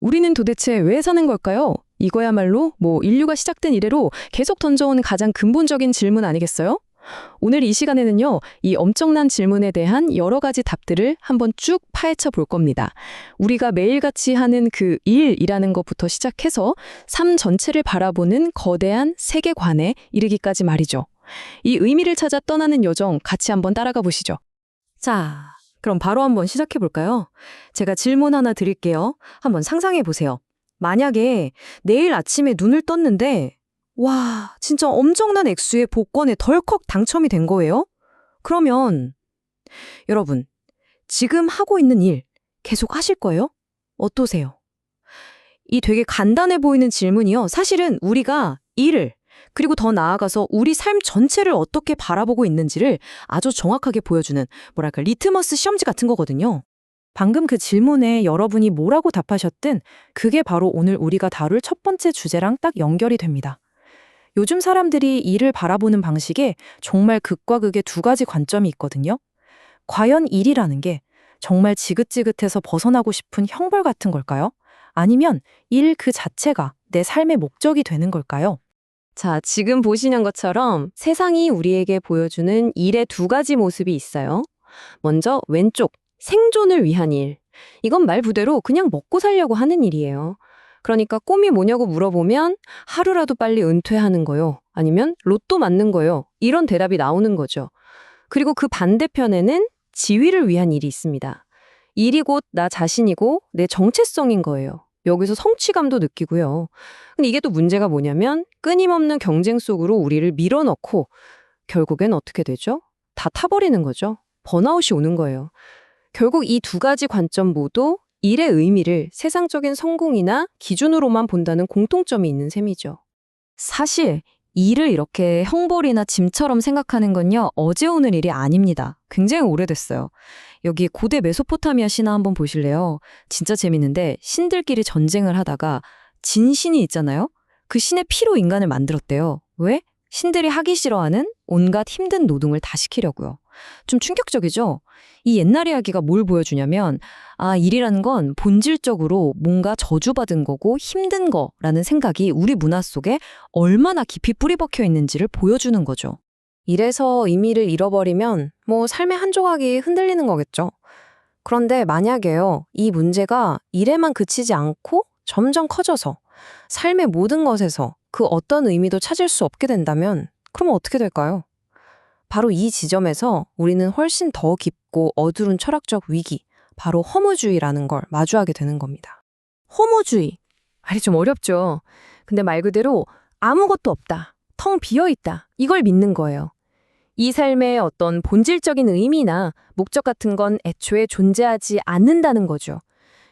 우리는 도대체 왜 사는 걸까요? 이거야말로 인류가 시작된 이래로 계속 던져오는 가장 근본적인 질문 아니겠어요? 오늘 이 시간에는요, 이 엄청난 질문에 대한 여러 가지 답들을 한번 쭉 파헤쳐 볼 겁니다. 우리가 매일같이 하는 그 일이라는 것부터 시작해서 삶 전체를 바라보는 거대한 세계관에 이르기까지 말이죠. 이 의미를 찾아 떠나는 여정 같이 한번 따라가 보시죠. 자, 그럼 바로 한번 시작해 볼까요? 제가 질문 하나 드릴게요. 한번 상상해 보세요. 만약에 내일 아침에 눈을 떴는데 와, 진짜 엄청난 액수의 복권에 덜컥 당첨이 된 거예요? 그러면 여러분, 지금 하고 있는 일 계속 하실 거예요? 어떠세요? 이 되게 간단해 보이는 질문이요. 사실은 우리가 일을 그리고 더 나아가서 우리 삶 전체를 어떻게 바라보고 있는지를 아주 정확하게 보여주는 리트머스 시험지 같은 거거든요. 방금 그 질문에 여러분이 뭐라고 답하셨든 그게 바로 오늘 우리가 다룰 첫 번째 주제랑 딱 연결이 됩니다. 요즘 사람들이 일을 바라보는 방식에 정말 극과 극의 두 가지 관점이 있거든요. 과연 일이라는 게 정말 지긋지긋해서 벗어나고 싶은 형벌 같은 걸까요? 아니면 일 그 자체가 내 삶의 목적이 되는 걸까요? 자, 지금 보시는 것처럼 세상이 우리에게 보여주는 일의 두 가지 모습이 있어요. 먼저 왼쪽, 생존을 위한 일. 이건 말 그대로 그냥 먹고 살려고 하는 일이에요. 그러니까 꿈이 뭐냐고 물어보면 하루라도 빨리 은퇴하는 거요. 아니면 로또 맞는 거요. 이런 대답이 나오는 거죠. 그리고 그 반대편에는 지위를 위한 일이 있습니다. 일이 곧 나 자신이고 내 정체성인 거예요. 여기서 성취감도 느끼고요. 근데 이게 또 문제가 뭐냐면 끊임없는 경쟁 속으로 우리를 밀어넣고 결국엔 어떻게 되죠? 다 타버리는 거죠. 번아웃이 오는 거예요. 결국 이 두 가지 관점 모두 일의 의미를 세상적인 성공이나 기준으로만 본다는 공통점이 있는 셈이죠. 사실 일을 이렇게 형벌이나 짐처럼 생각하는 건요, 어제 오늘 일이 아닙니다. 굉장히 오래됐어요. 여기 고대 메소포타미아 신화 한번 보실래요? 진짜 재밌는데 신들끼리 전쟁을 하다가 진 신이 있잖아요? 그 신의 피로 인간을 만들었대요. 왜? 신들이 하기 싫어하는 온갖 힘든 노동을 다 시키려고요. 좀 충격적이죠? 이 옛날 이야기가 뭘 보여주냐면 일이라는 건 본질적으로 뭔가 저주받은 거고 힘든 거라는 생각이 우리 문화 속에 얼마나 깊이 뿌리 박혀 있는지를 보여주는 거죠. 일에서 의미를 잃어버리면 삶의 한 조각이 흔들리는 거겠죠. 그런데 만약에요, 이 문제가 일에만 그치지 않고 점점 커져서 삶의 모든 것에서 그 어떤 의미도 찾을 수 없게 된다면 그럼 어떻게 될까요? 바로 이 지점에서 우리는 훨씬 더 깊고 어두운 철학적 위기, 바로 허무주의라는 걸 마주하게 되는 겁니다. 허무주의. 좀 어렵죠. 근데 말 그대로 아무것도 없다, 텅 비어있다, 이걸 믿는 거예요. 이 삶의 어떤 본질적인 의미나 목적 같은 건 애초에 존재하지 않는다는 거죠.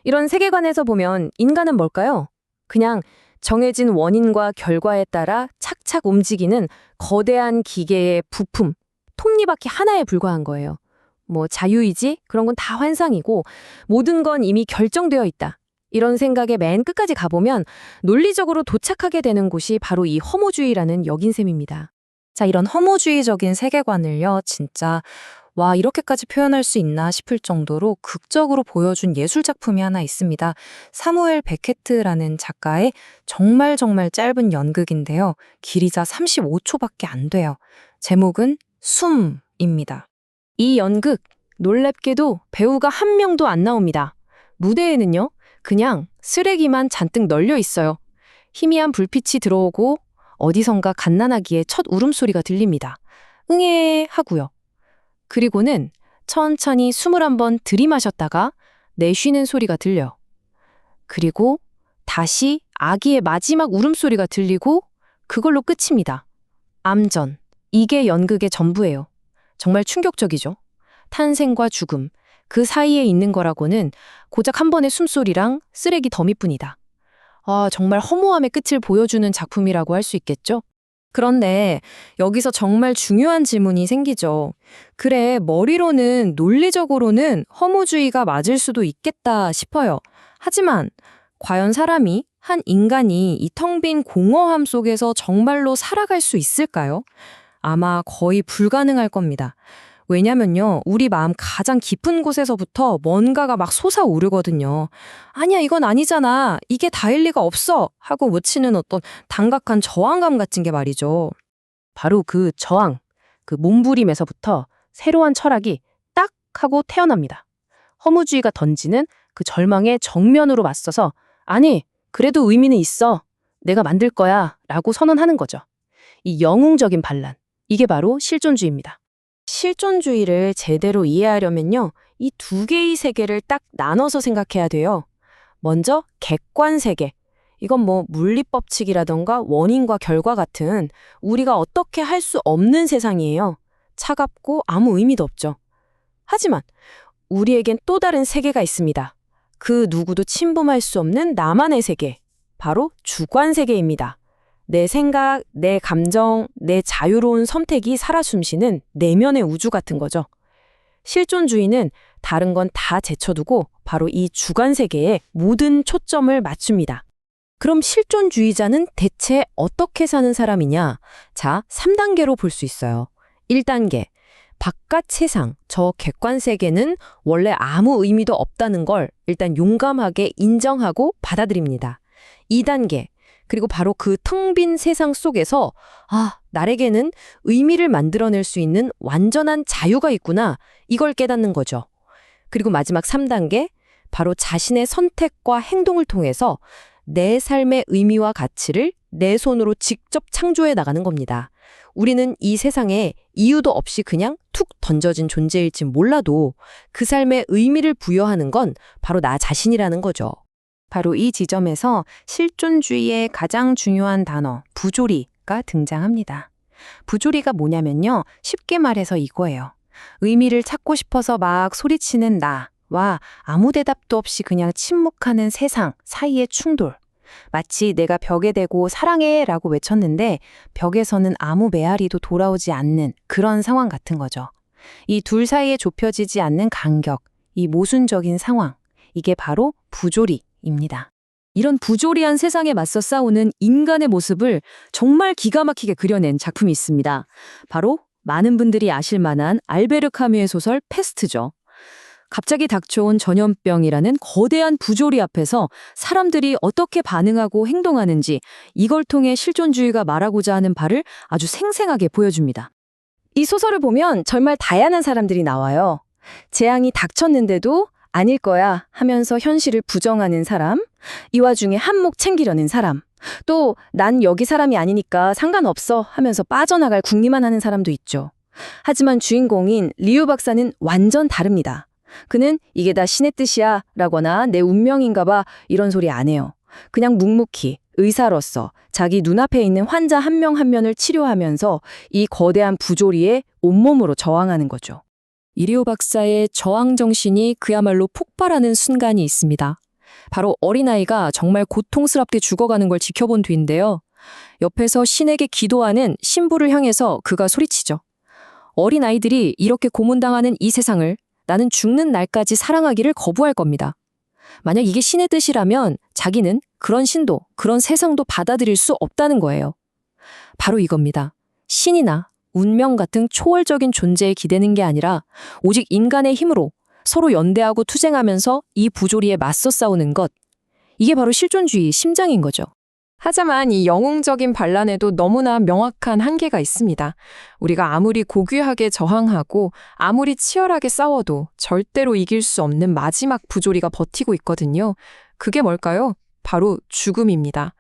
이런 세계관에서 보면 인간은 뭘까요? 그냥 정해진 원인과 결과에 따라 착착 움직이는 거대한 기계의 부품, 톱니바퀴 하나에 불과한 거예요. 자유이지? 그런 건 다 환상이고 모든 건 이미 결정되어 있다. 이런 생각에 맨 끝까지 가보면 논리적으로 도착하게 되는 곳이 바로 이 허무주의라는 역인셈입니다. 자, 이런 허무주의적인 세계관을요, 진짜 이렇게까지 표현할 수 있나 싶을 정도로 극적으로 보여준 예술작품이 하나 있습니다. 사무엘 베케트라는 작가의 정말 짧은 연극인데요. 길이자 35초밖에 안 돼요. 제목은 숨입니다. 이 연극, 놀랍게도 배우가 한 명도 안 나옵니다. 무대에는요, 그냥 쓰레기만 잔뜩 널려 있어요. 희미한 불빛이 들어오고 어디선가 갓난아기의 첫 울음소리가 들립니다. 응애 하고요. 그리고는 천천히 숨을 한번 들이마셨다가 내쉬는 소리가 들려. 그리고 다시 아기의 마지막 울음소리가 들리고 그걸로 끝입니다. 암전. 이게 연극의 전부예요. 정말 충격적이죠? 탄생과 죽음, 그 사이에 있는 거라고는 고작 한 번의 숨소리랑 쓰레기 더미뿐이다. 정말 허무함의 끝을 보여주는 작품이라고 할 수 있겠죠? 그런데 여기서 정말 중요한 질문이 생기죠. 그래, 머리로는 논리적으로는 허무주의가 맞을 수도 있겠다 싶어요. 하지만 과연 사람이, 한 인간이 이 텅 빈 공허함 속에서 정말로 살아갈 수 있을까요? 아마 거의 불가능할 겁니다. 왜냐면요, 우리 마음 가장 깊은 곳에서부터 뭔가가 막 솟아오르거든요. 아니야, 이건 아니잖아. 이게 다일 리가 없어. 하고 외치는 어떤 단각한 저항감 같은 게 말이죠. 바로 그 저항, 그 몸부림에서부터 새로운 철학이 딱 하고 태어납니다. 허무주의가 던지는 그 절망에 정면으로 맞서서 아니, 그래도 의미는 있어. 내가 만들 거야. 라고 선언하는 거죠. 이 영웅적인 반란, 이게 바로 실존주의입니다. 실존주의를 제대로 이해하려면요, 이 두 개의 세계를 딱 나눠서 생각해야 돼요. 먼저 객관 세계. 이건 뭐 물리법칙이라던가 원인과 결과 같은 우리가 어떻게 할 수 없는 세상이에요. 차갑고 아무 의미도 없죠. 하지만 우리에겐 또 다른 세계가 있습니다. 그 누구도 침범할 수 없는 나만의 세계. 바로 주관 세계입니다. 내 생각, 내 감정, 내 자유로운 선택이 살아 숨쉬는 내면의 우주 같은 거죠. 실존주의는 다른 건 다 제쳐두고 바로 이 주관 세계에 모든 초점을 맞춥니다. 그럼 실존주의자는 대체 어떻게 사는 사람이냐? 자, 3단계로 볼 수 있어요. 1단계, 바깥 세상, 저 객관 세계는 원래 아무 의미도 없다는 걸 일단 용감하게 인정하고 받아들입니다. 2단계, 그리고 바로 그 텅 빈 세상 속에서 나에게는 의미를 만들어낼 수 있는 완전한 자유가 있구나. 이걸 깨닫는 거죠. 그리고 마지막 3단계, 바로 자신의 선택과 행동을 통해서 내 삶의 의미와 가치를 내 손으로 직접 창조해 나가는 겁니다. 우리는 이 세상에 이유도 없이 그냥 툭 던져진 존재일지 몰라도 그 삶에 의미를 부여하는 건 바로 나 자신이라는 거죠. 바로 이 지점에서 실존주의의 가장 중요한 단어, 부조리가 등장합니다. 부조리가 뭐냐면요, 쉽게 말해서 이거예요. 의미를 찾고 싶어서 막 소리치는 나와 아무 대답도 없이 그냥 침묵하는 세상 사이의 충돌. 마치 내가 벽에 대고 사랑해 라고 외쳤는데 벽에서는 아무 메아리도 돌아오지 않는 그런 상황 같은 거죠. 이 둘 사이에 좁혀지지 않는 간격, 이 모순적인 상황, 이게 바로 부조리입니다. 이런 부조리한 세상에 맞서 싸우는 인간의 모습을 정말 기가 막히게 그려낸 작품이 있습니다. 바로 많은 분들이 아실 만한 알베르 카뮈의 소설 패스트죠. 갑자기 닥쳐온 전염병이라는 거대한 부조리 앞에서 사람들이 어떻게 반응하고 행동하는지 이걸 통해 실존주의가 말하고자 하는 바를 아주 생생하게 보여줍니다. 이 소설을 보면 정말 다양한 사람들이 나와요. 재앙이 닥쳤는데도 아닐 거야 하면서 현실을 부정하는 사람, 이 와중에 한몫 챙기려는 사람, 또 난 여기 사람이 아니니까 상관없어 하면서 빠져나갈 궁리만 하는 사람도 있죠. 하지만 주인공인 리우 박사는 완전 다릅니다. 그는 이게 다 신의 뜻이야 라거나 내 운명인가 봐 이런 소리 안 해요. 그냥 묵묵히 의사로서 자기 눈앞에 있는 환자 한 명 한 명을 치료하면서 이 거대한 부조리에 온몸으로 저항하는 거죠. 이리오 박사의 저항 정신이 그야말로 폭발하는 순간이 있습니다. 바로 어린아이가 정말 고통스럽게 죽어가는 걸 지켜본 뒤인데요. 옆에서 신에게 기도하는 신부를 향해서 그가 소리치죠. 어린아이들이 이렇게 고문당하는 이 세상을 나는 죽는 날까지 사랑하기를 거부할 겁니다. 만약 이게 신의 뜻이라면 자기는 그런 신도, 그런 세상도 받아들일 수 없다는 거예요. 바로 이겁니다. 신이나 운명 같은 초월적인 존재에 기대는 게 아니라 오직 인간의 힘으로 서로 연대하고 투쟁하면서 이 부조리에 맞서 싸우는 것. 이게 바로 실존주의의 심장인 거죠. 하지만 이 영웅적인 반란에도 너무나 명확한 한계가 있습니다. 우리가 아무리 고귀하게 저항하고 아무리 치열하게 싸워도 절대로 이길 수 없는 마지막 부조리가 버티고 있거든요. 그게 뭘까요? 바로 죽음입니다.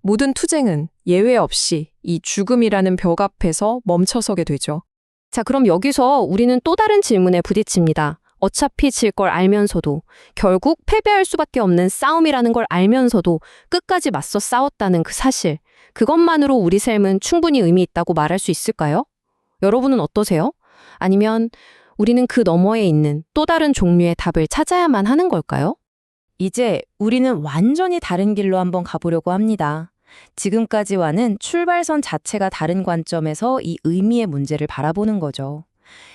모든 투쟁은 예외 없이 이 죽음이라는 벽 앞에서 멈춰서게 되죠. 자, 그럼 여기서 우리는 또 다른 질문에 부딪힙니다. 어차피 질 걸 알면서도 결국 패배할 수밖에 없는 싸움이라는 걸 알면서도 끝까지 맞서 싸웠다는 그 사실, 그것만으로 우리 삶은 충분히 의미 있다고 말할 수 있을까요? 여러분은 어떠세요? 아니면 우리는 그 너머에 있는 또 다른 종류의 답을 찾아야만 하는 걸까요? 이제 우리는 완전히 다른 길로 한번 가보려고 합니다. 지금까지와는 출발선 자체가 다른 관점에서 이 의미의 문제를 바라보는 거죠.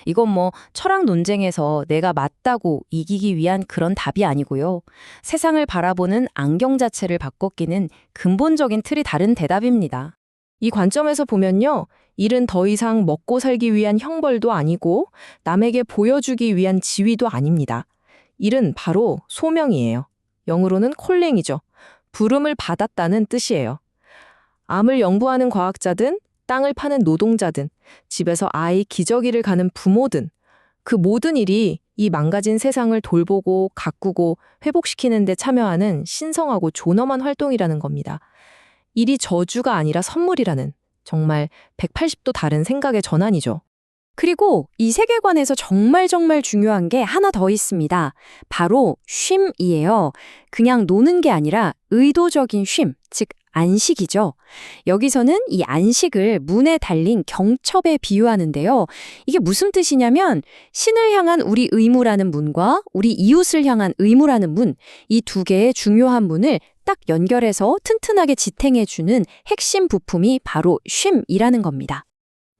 이건 뭐 철학 논쟁에서 내가 맞다고 이기기 위한 그런 답이 아니고요. 세상을 바라보는 안경 자체를 바꿔 끼는 근본적인 틀이 다른 대답입니다. 이 관점에서 보면요. 일은 더 이상 먹고 살기 위한 형벌도 아니고 남에게 보여주기 위한 지위도 아닙니다. 일은 바로 소명이에요. 영어로는 콜링이죠. 부름을 받았다는 뜻이에요. 암을 연구하는 과학자든 땅을 파는 노동자든 집에서 아이 기저귀를 가는 부모든 그 모든 일이 이 망가진 세상을 돌보고 가꾸고 회복시키는 데 참여하는 신성하고 존엄한 활동이라는 겁니다. 일이 저주가 아니라 선물이라는 정말 180도 다른 생각의 전환이죠. 그리고 이 세계관에서 정말 중요한 게 하나 더 있습니다. 바로 쉼이에요. 그냥 노는 게 아니라 의도적인 쉼, 즉 안식이죠. 여기서는 이 안식을 문에 달린 경첩에 비유하는데요. 이게 무슨 뜻이냐면 신을 향한 우리 의무라는 문과 우리 이웃을 향한 의무라는 문, 이 두 개의 중요한 문을 딱 연결해서 튼튼하게 지탱해주는 핵심 부품이 바로 쉼이라는 겁니다.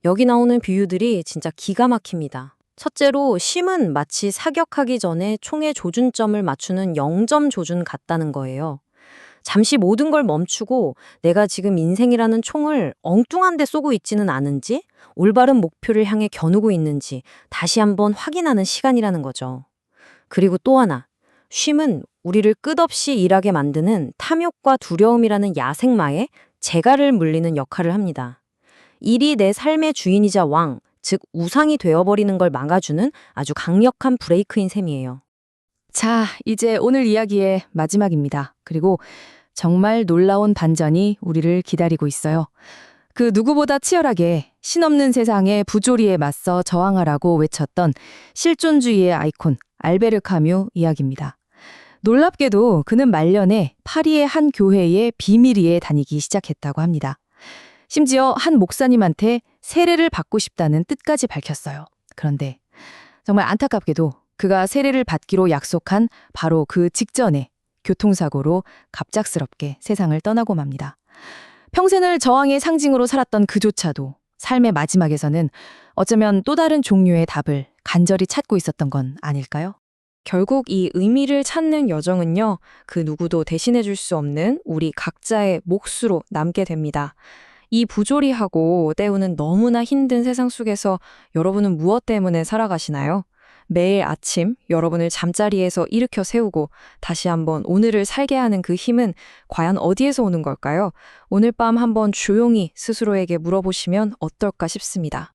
여기 나오는 비유들이 진짜 기가 막힙니다. 첫째로 쉼은 마치 사격하기 전에 총의 조준점을 맞추는 0점 조준 같다는 거예요. 잠시 모든 걸 멈추고 내가 지금 인생이라는 총을 엉뚱한 데 쏘고 있지는 않은지, 올바른 목표를 향해 겨누고 있는지 다시 한번 확인하는 시간이라는 거죠. 그리고 또 하나, 쉼은 우리를 끝없이 일하게 만드는 탐욕과 두려움이라는 야생마에 재갈을 물리는 역할을 합니다. 일이 내 삶의 주인이자 왕, 즉 우상이 되어버리는 걸 막아주는 아주 강력한 브레이크인 셈이에요. 자, 이제 오늘 이야기의 마지막입니다. 그리고 정말 놀라운 반전이 우리를 기다리고 있어요. 그 누구보다 치열하게 신없는 세상의 부조리에 맞서 저항하라고 외쳤던 실존주의의 아이콘 알베르 카뮤 이야기입니다. 놀랍게도 그는 말년에 파리의 한 교회에 비밀리에 다니기 시작했다고 합니다. 심지어 한 목사님한테 세례를 받고 싶다는 뜻까지 밝혔어요. 그런데 정말 안타깝게도 그가 세례를 받기로 약속한 바로 그 직전에 교통사고로 갑작스럽게 세상을 떠나고 맙니다. 평생을 저항의 상징으로 살았던 그조차도 삶의 마지막에서는 어쩌면 또 다른 종류의 답을 간절히 찾고 있었던 건 아닐까요? 결국 이 의미를 찾는 여정은요, 그 누구도 대신해줄 수 없는 우리 각자의 몫으로 남게 됩니다. 이 부조리하고 때우는 너무나 힘든 세상 속에서 여러분은 무엇 때문에 살아가시나요? 매일 아침 여러분을 잠자리에서 일으켜 세우고 다시 한번 오늘을 살게 하는 그 힘은 과연 어디에서 오는 걸까요? 오늘 밤 한번 조용히 스스로에게 물어보시면 어떨까 싶습니다.